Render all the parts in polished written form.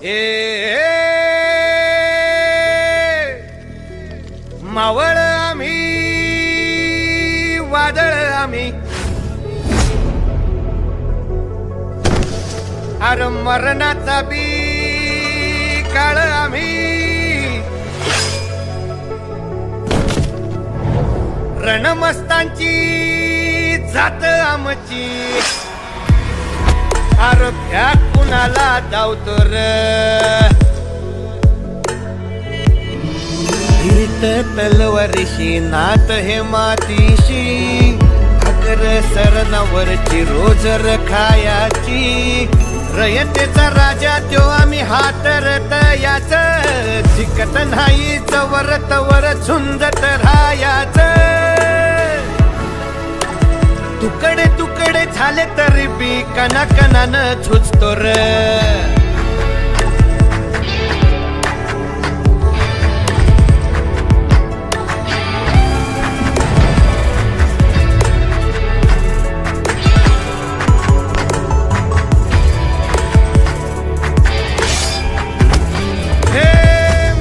ए मावळ आम्ही वादळ आम्ही अर मरणाचा बी काळ आम्ही रणमस्तांची जात आमची अर भ्या कुणाला धावतो र धीरित तलवारीशी नात हे मातीशी अगर सरणावरची रोज रखायाची रयतेचा राजा त्यो आम्ही हातरत याच जिकत नाही जवर तवर झुंजत राहायाच तुकडे तुकडे झाले तरी बी कणाकणानं झुजतो र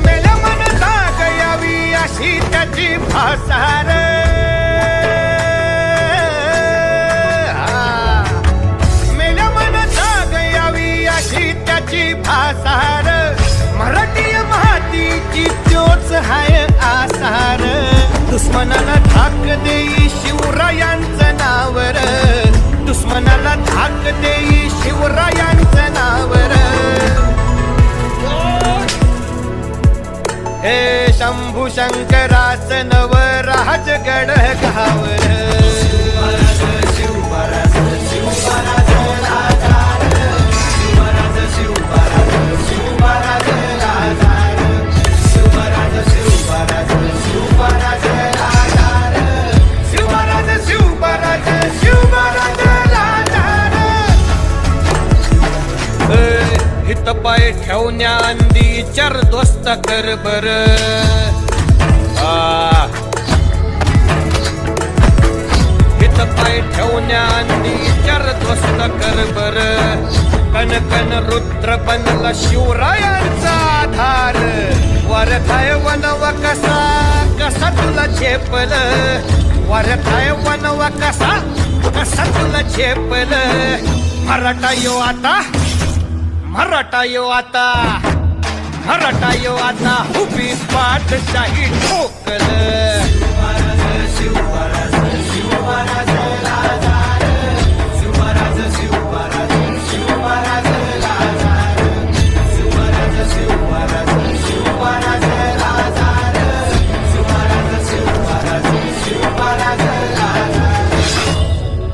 मेल्या मन जाग यावी अशी त्याची भासार भासार मराठी मातीची त्योच हाय आसार दुश्मनाला धाक देई शिवरायांचं नावर दुश्मनाला धाक देई शिवरायांचं नावर हे शंभू शंकराच नव राजगड घावर हित पाय ठेवण्या अंदी चर दोस्त कर बर हित पाय ठेवण्या अंदी चर दोस्त कर बर कन कन रुद्र बनला शिवरायांचा आधार वरथाय वनव कसा कसा तुला झेपल वरथाय वनव कसा कसा तुला झेपल मराठा यो आता मराठा यो आता मराठा यो आता उभी पाठशाही ठोकल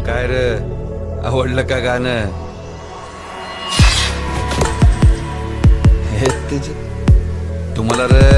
काय रे आवडलं का गाणं तुम्हाला रे